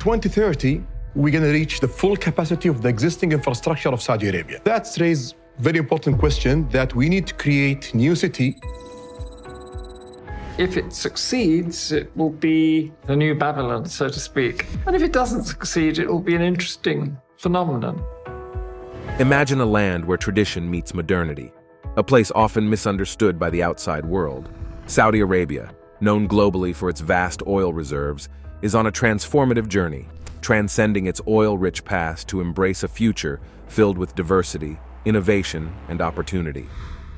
2030, we're going to reach the full capacity of the existing infrastructure of Saudi Arabia. That's raises very important question that we need to create new city. If it succeeds, it will be the new Babylon, so to speak. And if it doesn't succeed, it will be an interesting phenomenon. Imagine a land where tradition meets modernity, a place often misunderstood by the outside world. Saudi Arabia, known globally for its vast oil reserves, is on a transformative journey, transcending its oil-rich past to embrace a future filled with diversity, innovation, and opportunity.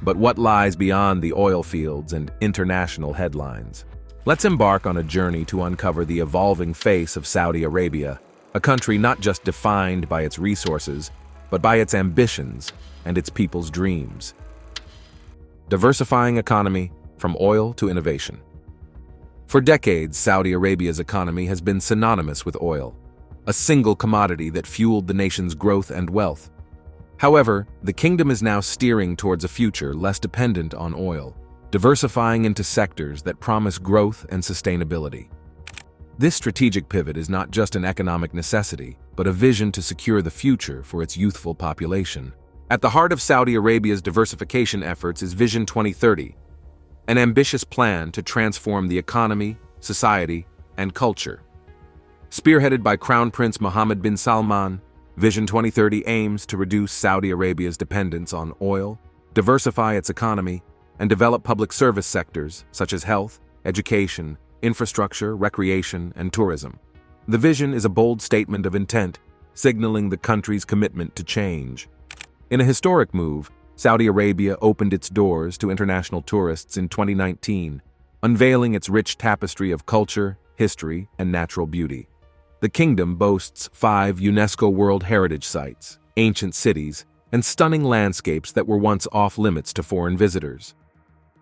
But what lies beyond the oil fields and international headlines? Let's embark on a journey to uncover the evolving face of Saudi Arabia, a country not just defined by its resources, but by its ambitions and its people's dreams. Diversifying economy from oil to innovation. For decades, Saudi Arabia's economy has been synonymous with oil, a single commodity that fueled the nation's growth and wealth. However, the kingdom is now steering towards a future less dependent on oil, diversifying into sectors that promise growth and sustainability. This strategic pivot is not just an economic necessity, but a vision to secure the future for its youthful population. At the heart of Saudi Arabia's diversification efforts is Vision 2030, an ambitious plan to transform the economy, society, and culture. Spearheaded by Crown Prince Mohammed bin Salman, Vision 2030 aims to reduce Saudi Arabia's dependence on oil, diversify its economy, and develop public service sectors such as health, education, infrastructure, recreation, and tourism. The vision is a bold statement of intent, signaling the country's commitment to change. In a historic move, Saudi Arabia opened its doors to international tourists in 2019, unveiling its rich tapestry of culture, history, and natural beauty. The kingdom boasts 5 UNESCO World Heritage Sites, ancient cities, and stunning landscapes that were once off-limits to foreign visitors.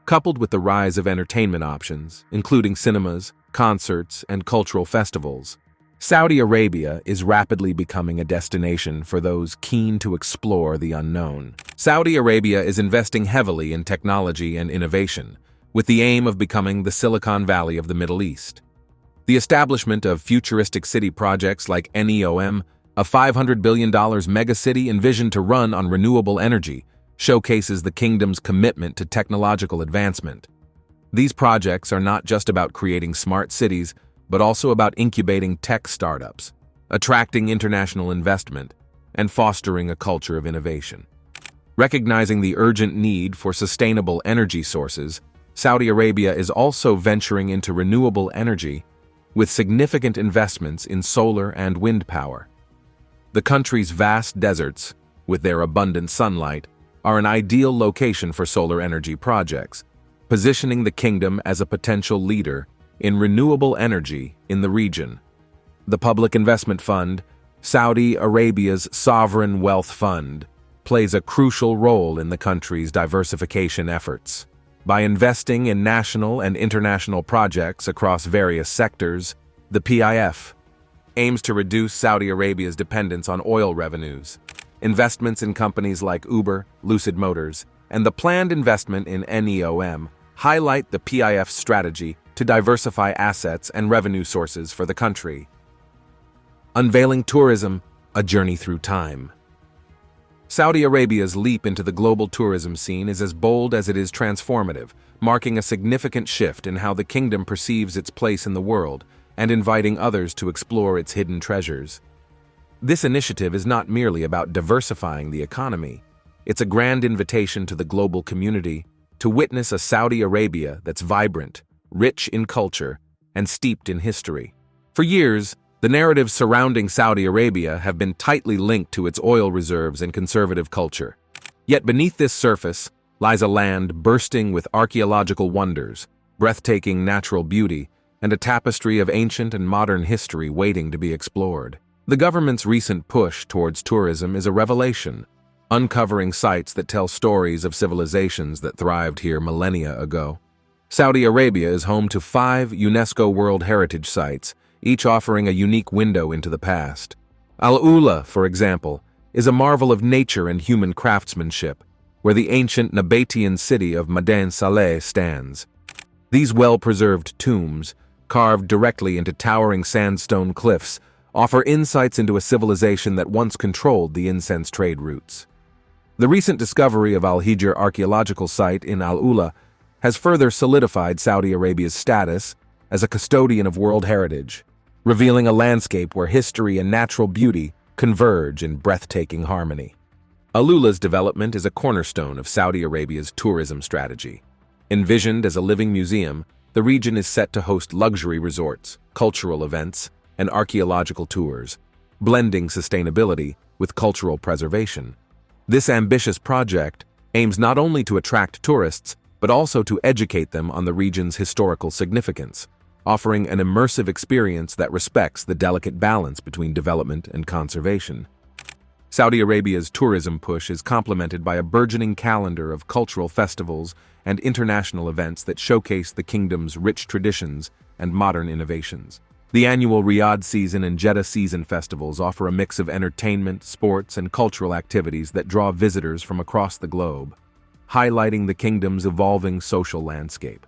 Coupled with the rise of entertainment options, including cinemas, concerts, and cultural festivals, Saudi Arabia is rapidly becoming a destination for those keen to explore the unknown. Saudi Arabia is investing heavily in technology and innovation, with the aim of becoming the Silicon Valley of the Middle East. The establishment of futuristic city projects like NEOM, a $500 billion megacity envisioned to run on renewable energy, showcases the kingdom's commitment to technological advancement. These projects are not just about creating smart cities, but also about incubating tech startups, attracting international investment, and fostering a culture of innovation. Recognizing the urgent need for sustainable energy sources, Saudi Arabia is also venturing into renewable energy with significant investments in solar and wind power. The country's vast deserts, with their abundant sunlight, are an ideal location for solar energy projects, positioning the kingdom as a potential leader in renewable energy in the region. The Public Investment Fund, Saudi Arabia's sovereign wealth fund, plays a crucial role in the country's diversification efforts. By investing in national and international projects across various sectors, the PIF aims to reduce Saudi Arabia's dependence on oil revenues. Investments in companies like Uber, Lucid Motors, and the planned investment in NEOM highlight the PIF's strategy to diversify assets and revenue sources for the country. Unveiling tourism, a journey through time. Saudi Arabia's leap into the global tourism scene is as bold as it is transformative, marking a significant shift in how the kingdom perceives its place in the world and inviting others to explore its hidden treasures. This initiative is not merely about diversifying the economy. It's a grand invitation to the global community to witness a Saudi Arabia that's vibrant, rich in culture, and steeped in history. For years, the narratives surrounding Saudi Arabia have been tightly linked to its oil reserves and conservative culture. Yet beneath this surface lies a land bursting with archaeological wonders, breathtaking natural beauty, and a tapestry of ancient and modern history waiting to be explored. The government's recent push towards tourism is a revelation, uncovering sites that tell stories of civilizations that thrived here millennia ago. Saudi Arabia is home to 5 UNESCO World Heritage Sites, each offering a unique window into the past. Al-Ula, for example, is a marvel of nature and human craftsmanship, where the ancient Nabatean city of Ma'dan Saleh stands. These well-preserved tombs, carved directly into towering sandstone cliffs, offer insights into a civilization that once controlled the incense trade routes. The recent discovery of Al-Hijr archaeological site in Al-Ula has further solidified Saudi Arabia's status as a custodian of world heritage, revealing a landscape where history and natural beauty converge in breathtaking harmony. Al-Ula's development is a cornerstone of Saudi Arabia's tourism strategy. Envisioned as a living museum, the region is set to host luxury resorts, cultural events, and archaeological tours, blending sustainability with cultural preservation. This ambitious project aims not only to attract tourists, but also to educate them on the region's historical significance, offering an immersive experience that respects the delicate balance between development and conservation. Saudi Arabia's tourism push is complemented by a burgeoning calendar of cultural festivals and international events that showcase the kingdom's rich traditions and modern innovations. The annual Riyadh season and Jeddah season festivals offer a mix of entertainment, sports, and cultural activities that draw visitors from across the globe, highlighting the kingdom's evolving social landscape.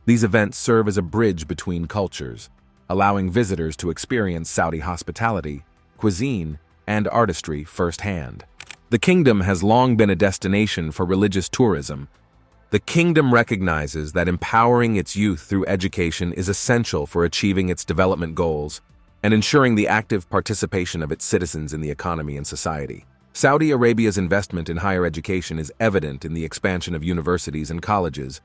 These events serve as a bridge between cultures, allowing visitors to experience Saudi hospitality, cuisine, and artistry firsthand. The kingdom has long been a destination for religious tourism. The kingdom recognizes that empowering its youth through education is essential for achieving its development goals and ensuring the active participation of its citizens in the economy and society. Saudi Arabia's investment in higher education is evident in the expansion of universities and colleges,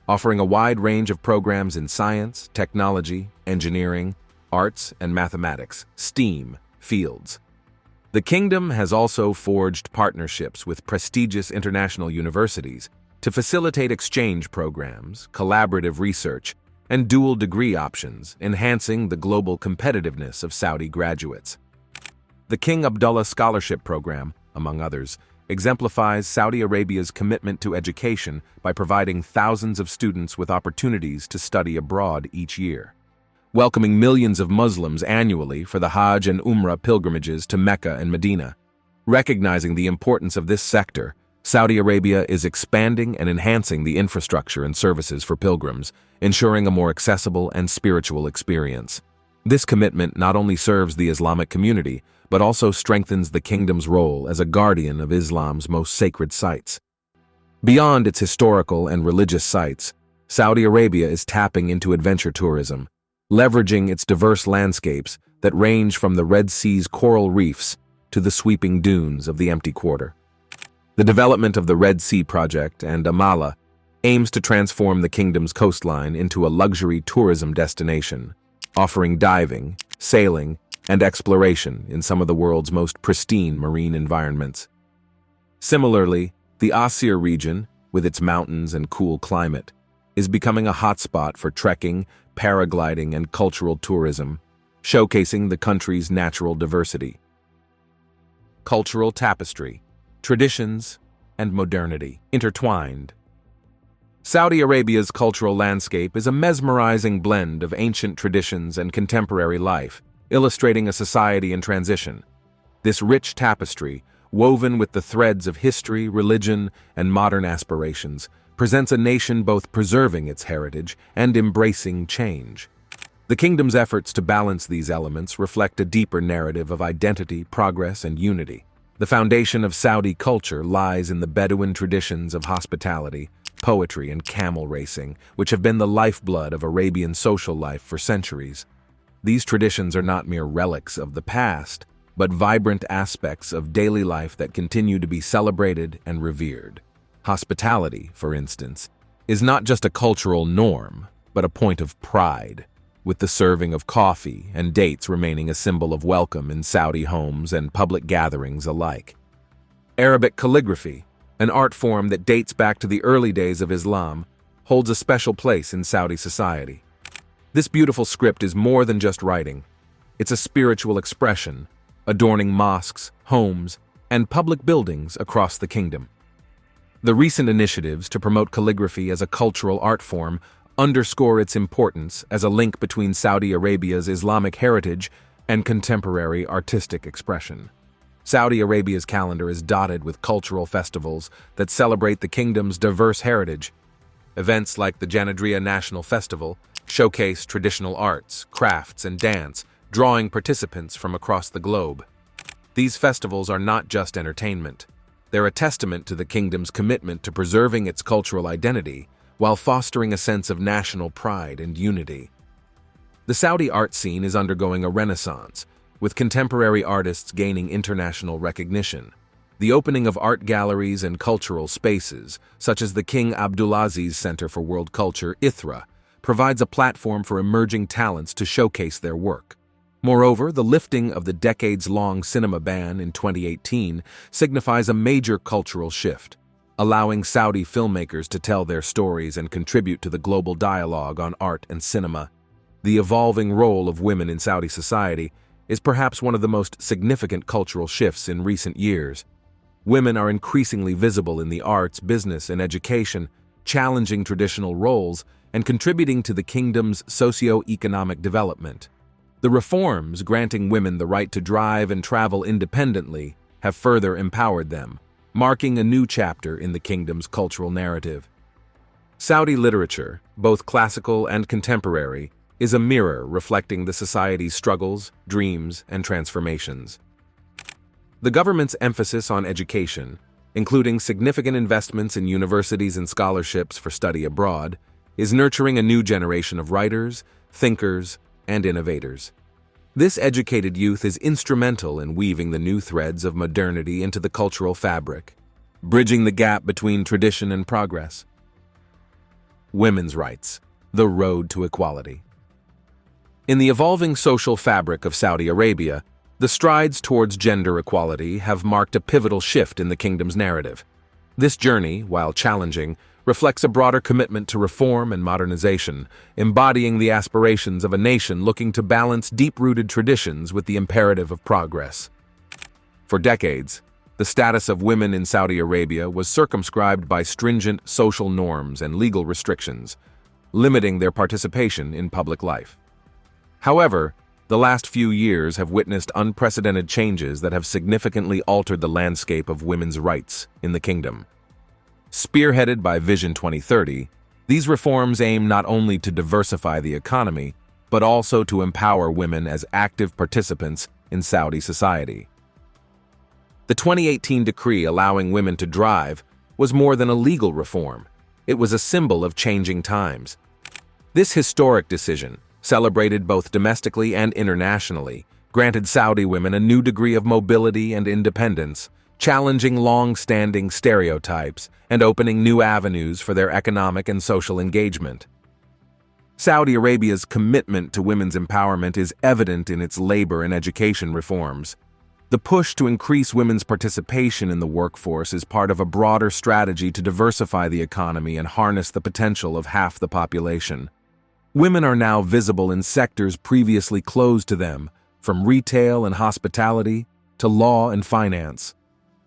offering a wide range of programs in science, technology, engineering, arts, and mathematics, STEAM, fields. The kingdom has also forged partnerships with prestigious international universities to facilitate exchange programs, collaborative research, and dual degree options, enhancing the global competitiveness of Saudi graduates. The King Abdullah Scholarship Program, among others, exemplifies Saudi Arabia's commitment to education by providing thousands of students with opportunities to study abroad each year, welcoming millions of Muslims annually for the Hajj and Umrah pilgrimages to Mecca and Medina. Recognizing the importance of this sector, Saudi Arabia is expanding and enhancing the infrastructure and services for pilgrims, ensuring a more accessible and spiritual experience. This commitment not only serves the Islamic community, but also strengthens the kingdom's role as a guardian of Islam's most sacred sites. Beyond its historical and religious sites, Saudi Arabia is tapping into adventure tourism, leveraging its diverse landscapes that range from the Red Sea's coral reefs to the sweeping dunes of the Empty Quarter. The development of the Red Sea Project and Amala aims to transform the kingdom's coastline into a luxury tourism destination, offering diving, sailing, and exploration in some of the world's most pristine marine environments. Similarly, the Asir region, with its mountains and cool climate, is becoming a hotspot for trekking, paragliding, and cultural tourism, showcasing the country's natural diversity. Cultural tapestry, traditions, and modernity intertwined. Saudi Arabia's cultural landscape is a mesmerizing blend of ancient traditions and contemporary life, illustrating a society in transition. This rich tapestry, woven with the threads of history, religion, and modern aspirations, presents a nation both preserving its heritage and embracing change. The kingdom's efforts to balance these elements reflect a deeper narrative of identity, progress, and unity. The foundation of Saudi culture lies in the Bedouin traditions of hospitality, poetry, and camel racing, which have been the lifeblood of Arabian social life for centuries. These traditions are not mere relics of the past, but vibrant aspects of daily life that continue to be celebrated and revered. Hospitality, for instance, is not just a cultural norm, but a point of pride, with the serving of coffee and dates remaining a symbol of welcome in Saudi homes and public gatherings alike. Arabic calligraphy, an art form that dates back to the early days of Islam, holds a special place in Saudi society. This beautiful script is more than just writing. It's a spiritual expression, adorning mosques, homes, and public buildings across the kingdom. The recent initiatives to promote calligraphy as a cultural art form underscore its importance as a link between Saudi Arabia's Islamic heritage and contemporary artistic expression. Saudi Arabia's calendar is dotted with cultural festivals that celebrate the kingdom's diverse heritage. Events like the Janadria National Festival showcase traditional arts, crafts, and dance, drawing participants from across the globe. These festivals are not just entertainment. They're a testament to the kingdom's commitment to preserving its cultural identity while fostering a sense of national pride and unity. The Saudi art scene is undergoing a renaissance, with contemporary artists gaining international recognition. The opening of art galleries and cultural spaces, such as the King Abdulaziz Center for World Culture, ITHRA, provides a platform for emerging talents to showcase their work. Moreover, the lifting of the decades-long cinema ban in 2018 signifies a major cultural shift, allowing Saudi filmmakers to tell their stories and contribute to the global dialogue on art and cinema. The evolving role of women in Saudi society is perhaps one of the most significant cultural shifts in recent years. Women are increasingly visible in the arts, business, and education, challenging traditional roles and contributing to the kingdom's socio-economic development. The reforms granting women the right to drive and travel independently have further empowered them, marking a new chapter in the kingdom's cultural narrative. Saudi literature, both classical and contemporary, is a mirror reflecting the society's struggles, dreams, and transformations. The government's emphasis on education, including significant investments in universities and scholarships for study abroad, is nurturing a new generation of writers, thinkers, and innovators. This educated youth is instrumental in weaving the new threads of modernity into the cultural fabric, bridging the gap between tradition and progress. Women's rights, the road to equality. In the evolving social fabric of Saudi Arabia, the strides towards gender equality have marked a pivotal shift in the kingdom's narrative. This journey, while challenging, reflects a broader commitment to reform and modernization, embodying the aspirations of a nation looking to balance deep-rooted traditions with the imperative of progress. For decades, the status of women in Saudi Arabia was circumscribed by stringent social norms and legal restrictions, limiting their participation in public life. However, the last few years have witnessed unprecedented changes that have significantly altered the landscape of women's rights in the kingdom. Spearheaded by Vision 2030, these reforms aim not only to diversify the economy, but also to empower women as active participants in Saudi society. The 2018 decree allowing women to drive was more than a legal reform. It was a symbol of changing times. This historic decision, celebrated both domestically and internationally, granted Saudi women a new degree of mobility and independence, challenging long-standing stereotypes and opening new avenues for their economic and social engagement. Saudi Arabia's commitment to women's empowerment is evident in its labor and education reforms. The push to increase women's participation in the workforce is part of a broader strategy to diversify the economy and harness the potential of half the population. Women are now visible in sectors previously closed to them, from retail and hospitality to law and finance.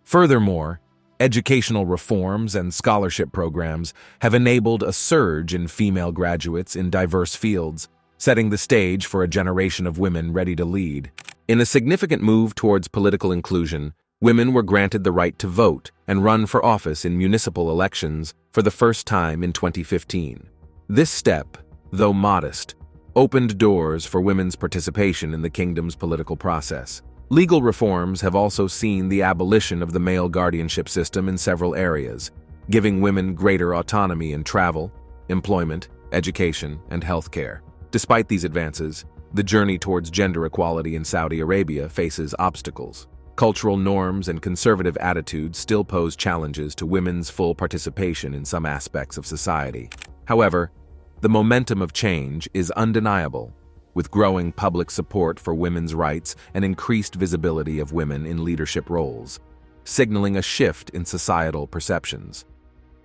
Furthermore, educational reforms and scholarship programs have enabled a surge in female graduates in diverse fields, setting the stage for a generation of women ready to lead. In a significant move towards political inclusion, women were granted the right to vote and run for office in municipal elections for the first time in 2015. This step, though modest, opened doors for women's participation in the kingdom's political process. Legal reforms have also seen the abolition of the male guardianship system in several areas, giving women greater autonomy in travel, employment, education, and healthcare. Despite these advances, the journey towards gender equality in Saudi Arabia faces obstacles. Cultural norms and conservative attitudes still pose challenges to women's full participation in some aspects of society. However, the momentum of change is undeniable, with growing public support for women's rights and increased visibility of women in leadership roles, signaling a shift in societal perceptions.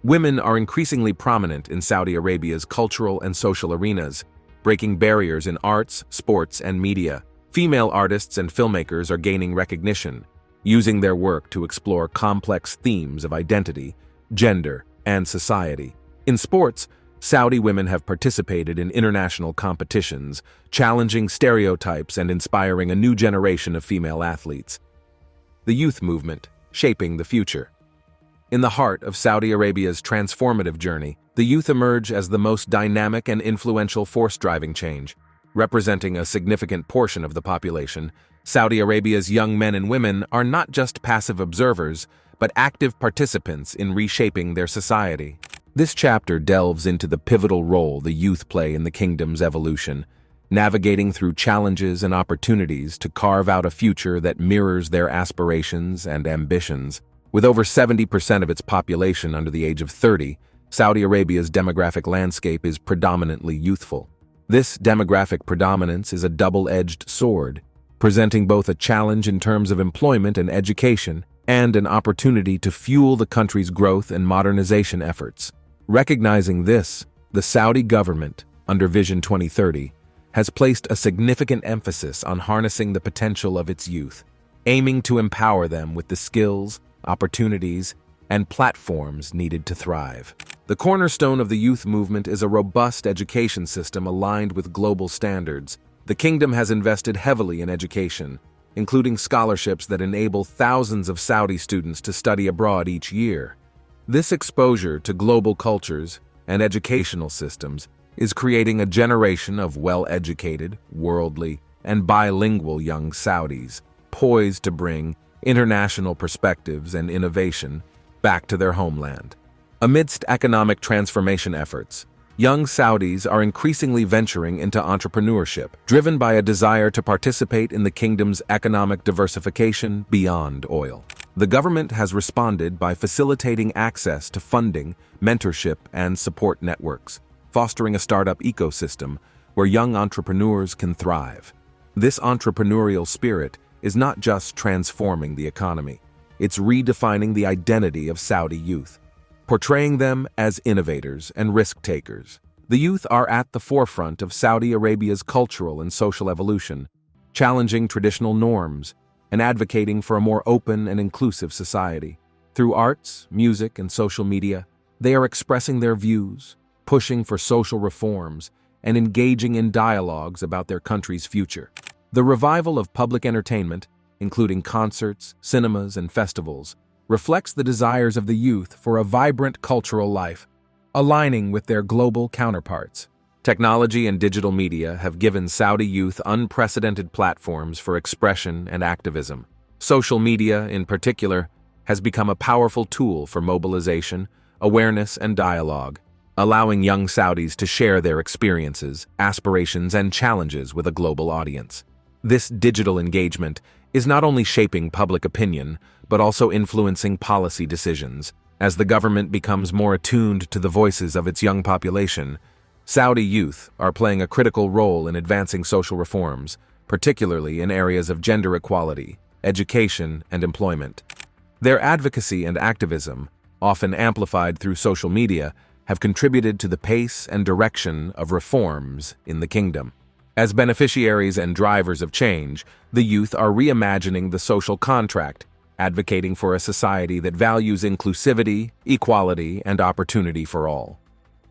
Women are increasingly prominent in Saudi Arabia's cultural and social arenas, breaking barriers in arts, sports, and media. Female artists and filmmakers are gaining recognition, using their work to explore complex themes of identity, gender, and society. In sports, Saudi women have participated in international competitions, challenging stereotypes and inspiring a new generation of female athletes. The youth movement, shaping the future. In the heart of Saudi Arabia's transformative journey, the youth emerge as the most dynamic and influential force driving change. Representing a significant portion of the population, Saudi Arabia's young men and women are not just passive observers, but active participants in reshaping their society. This chapter delves into the pivotal role the youth play in the kingdom's evolution, navigating through challenges and opportunities to carve out a future that mirrors their aspirations and ambitions. With over 70% of its population under the age of 30, Saudi Arabia's demographic landscape is predominantly youthful. This demographic predominance is a double-edged sword, presenting both a challenge in terms of employment and education, and an opportunity to fuel the country's growth and modernization efforts. Recognizing this, the Saudi government, under Vision 2030, has placed a significant emphasis on harnessing the potential of its youth, aiming to empower them with the skills, opportunities, and platforms needed to thrive. The cornerstone of the youth movement is a robust education system aligned with global standards. The kingdom has invested heavily in education, including scholarships that enable thousands of Saudi students to study abroad each year. This exposure to global cultures and educational systems is creating a generation of well-educated, worldly, and bilingual young Saudis, poised to bring international perspectives and innovation back to their homeland. Amidst economic transformation efforts, young Saudis are increasingly venturing into entrepreneurship, driven by a desire to participate in the kingdom's economic diversification beyond oil. The government has responded by facilitating access to funding, mentorship, and support networks, fostering a startup ecosystem where young entrepreneurs can thrive. This entrepreneurial spirit is not just transforming the economy, it's redefining the identity of Saudi youth, portraying them as innovators and risk-takers. The youth are at the forefront of Saudi Arabia's cultural and social evolution, challenging traditional norms and advocating for a more open and inclusive society. Through arts, music, and social media, they are expressing their views, pushing for social reforms, and engaging in dialogues about their country's future. The revival of public entertainment, including concerts, cinemas, and festivals, reflects the desires of the youth for a vibrant cultural life, aligning with their global counterparts. Technology and digital media have given Saudi youth unprecedented platforms for expression and activism. Social media, in particular, has become a powerful tool for mobilization, awareness, and dialogue, allowing young Saudis to share their experiences, aspirations, and challenges with a global audience. This digital engagement is not only shaping public opinion, but also influencing policy decisions. As the government becomes more attuned to the voices of its young population, Saudi youth are playing a critical role in advancing social reforms, particularly in areas of gender equality, education, and employment. Their advocacy and activism, often amplified through social media, have contributed to the pace and direction of reforms in the kingdom. As beneficiaries and drivers of change, the youth are reimagining the social contract, advocating for a society that values inclusivity, equality, and opportunity for all.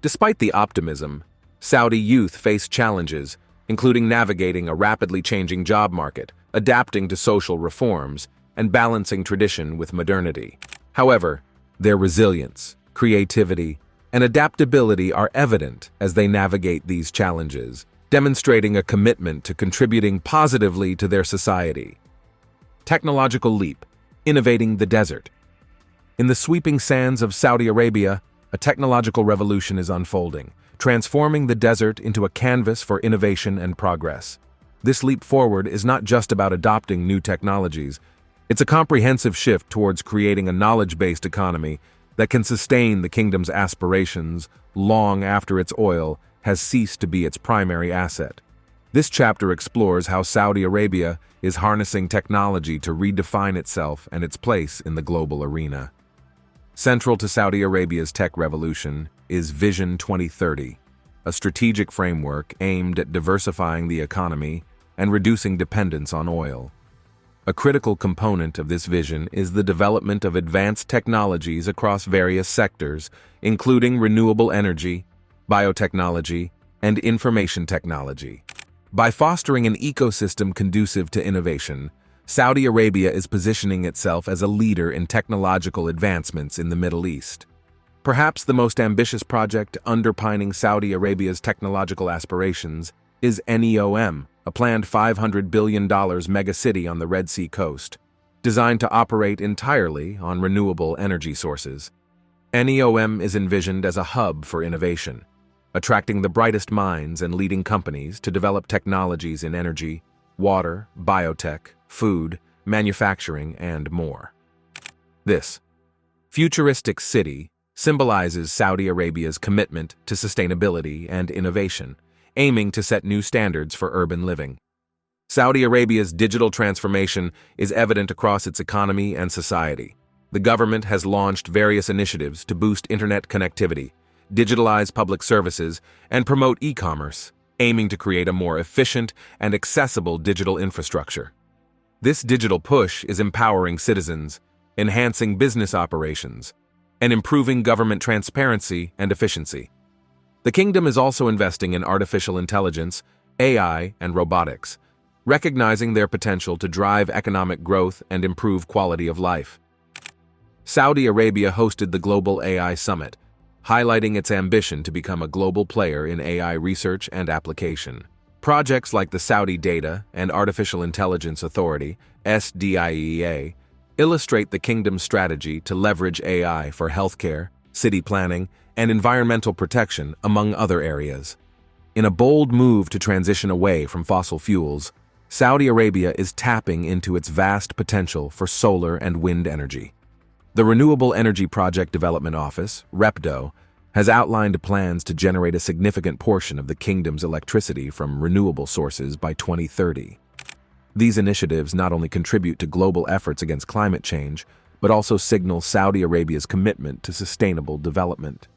Despite the optimism, Saudi youth face challenges, including navigating a rapidly changing job market, adapting to social reforms, and balancing tradition with modernity. However, their resilience, creativity, and adaptability are evident as they navigate these challenges, demonstrating a commitment to contributing positively to their society. Technological leap, innovating the desert. In the sweeping sands of Saudi Arabia, a technological revolution is unfolding, transforming the desert into a canvas for innovation and progress. This leap forward is not just about adopting new technologies, it's a comprehensive shift towards creating a knowledge-based economy that can sustain the kingdom's aspirations long after its oil has ceased to be its primary asset. This chapter explores how Saudi Arabia is harnessing technology to redefine itself and its place in the global arena. Central to Saudi Arabia's tech revolution is Vision 2030, a strategic framework aimed at diversifying the economy and reducing dependence on oil. A critical component of this vision is the development of advanced technologies across various sectors, including renewable energy, biotechnology, and information technology. By fostering an ecosystem conducive to innovation, Saudi Arabia is positioning itself as a leader in technological advancements in the Middle East. Perhaps the most ambitious project underpinning Saudi Arabia's technological aspirations is NEOM, a planned $500 billion megacity on the Red Sea coast, designed to operate entirely on renewable energy sources. NEOM is envisioned as a hub for innovation, attracting the brightest minds and leading companies to develop technologies in energy, water, biotech, food, manufacturing, and more. This futuristic city symbolizes Saudi Arabia's commitment to sustainability and innovation, aiming to set new standards for urban living. Saudi Arabia's digital transformation is evident across its economy and society. The government has launched various initiatives to boost internet connectivity, digitalize public services, and promote e-commerce, aiming to create a more efficient and accessible digital infrastructure. This digital push is empowering citizens, enhancing business operations, and improving government transparency and efficiency. The kingdom is also investing in artificial intelligence, AI, and robotics, recognizing their potential to drive economic growth and improve quality of life. Saudi Arabia hosted the Global AI Summit, highlighting its ambition to become a global player in AI research and application. Projects like the Saudi Data and Artificial Intelligence Authority, SDIEA, illustrate the kingdom's strategy to leverage AI for healthcare, city planning, and environmental protection, among other areas. In a bold move to transition away from fossil fuels, Saudi Arabia is tapping into its vast potential for solar and wind energy. The Renewable Energy Project Development Office, REPDO, has outlined plans to generate a significant portion of the kingdom's electricity from renewable sources by 2030. These initiatives not only contribute to global efforts against climate change, but also signal Saudi Arabia's commitment to sustainable development.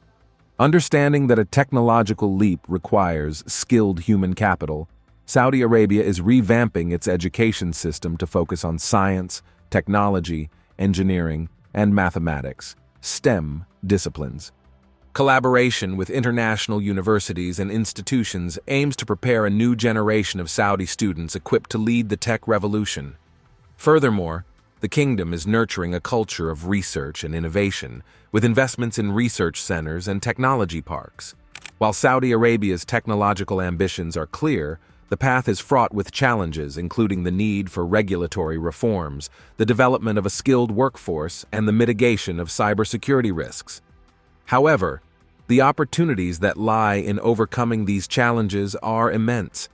Understanding that a technological leap requires skilled human capital, Saudi Arabia is revamping its education system to focus on science, technology, engineering, and mathematics, STEM disciplines. Collaboration with international universities and institutions aims to prepare a new generation of Saudi students equipped to lead the tech revolution. Furthermore, the kingdom is nurturing a culture of research and innovation, with investments in research centers and technology parks. While Saudi Arabia's technological ambitions are clear, the path is fraught with challenges, including the need for regulatory reforms, the development of a skilled workforce, and the mitigation of cybersecurity risks. However, the opportunities that lie in overcoming these challenges are immense.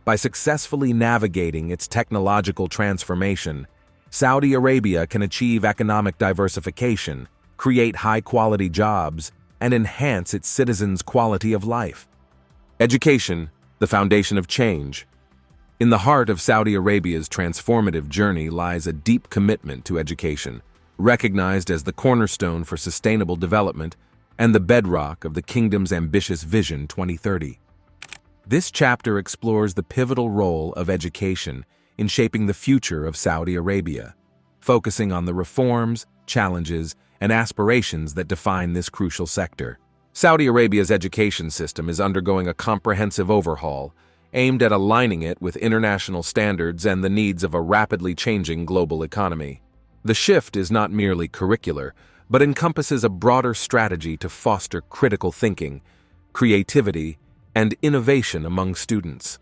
By successfully navigating its technological transformation, Saudi Arabia can achieve economic diversification, create high-quality jobs, and enhance its citizens' quality of life. Education, the foundation of change. In the heart of Saudi Arabia's transformative journey lies a deep commitment to education, recognized as the cornerstone for sustainable development and the bedrock of the kingdom's ambitious Vision 2030. This chapter explores the pivotal role of education in shaping the future of Saudi Arabia, focusing on the reforms, challenges, and aspirations that define this crucial sector. Saudi Arabia's education system is undergoing a comprehensive overhaul, aimed at aligning it with international standards and the needs of a rapidly changing global economy. The shift is not merely curricular, but encompasses a broader strategy to foster critical thinking, creativity, and innovation among students.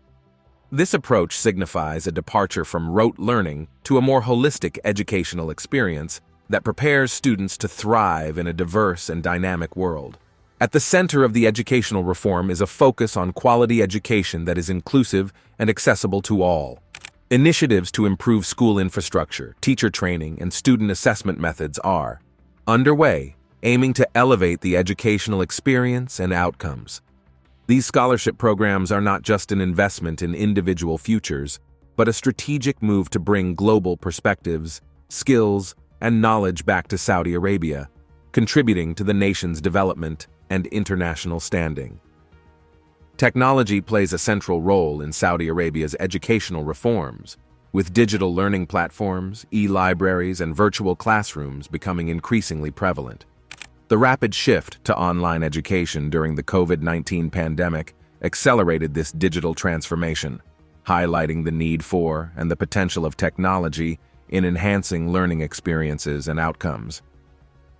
This approach signifies a departure from rote learning to a more holistic educational experience that prepares students to thrive in a diverse and dynamic world. At the center of the educational reform is a focus on quality education that is inclusive and accessible to all. Initiatives to improve school infrastructure, teacher training, and student assessment methods are underway, aiming to elevate the educational experience and outcomes. These scholarship programs are not just an investment in individual futures, but a strategic move to bring global perspectives, skills, and knowledge back to Saudi Arabia, contributing to the nation's development and international standing. Technology plays a central role in Saudi Arabia's educational reforms, with digital learning platforms, e-libraries, and virtual classrooms becoming increasingly prevalent. The rapid shift to online education during the COVID-19 pandemic accelerated this digital transformation, highlighting the need for and the potential of technology in enhancing learning experiences and outcomes.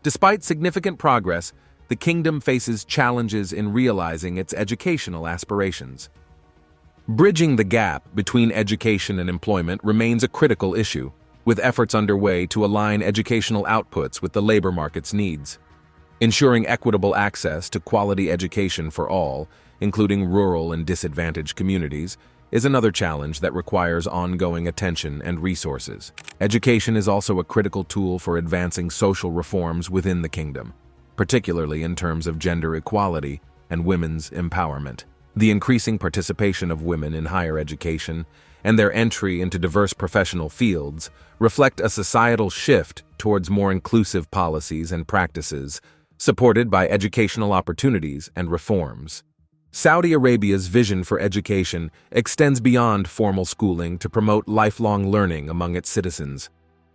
Despite significant progress, the kingdom faces challenges in realizing its educational aspirations. Bridging the gap between education and employment remains a critical issue, with efforts underway to align educational outputs with the labor market's needs. Ensuring equitable access to quality education for all, including rural and disadvantaged communities, is another challenge that requires ongoing attention and resources. Education is also a critical tool for advancing social reforms within the kingdom, particularly in terms of gender equality and women's empowerment. The increasing participation of women in higher education and their entry into diverse professional fields reflect a societal shift towards more inclusive policies and practices, supported by educational opportunities and reforms. Saudi Arabia's vision for education extends beyond formal schooling to promote lifelong learning among its citizens.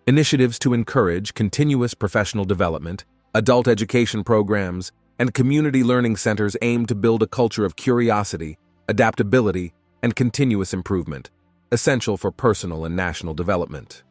Initiatives to encourage continuous professional development, adult education programs, and community learning centers aim to build a culture of curiosity, adaptability, and continuous improvement, essential for personal and national development.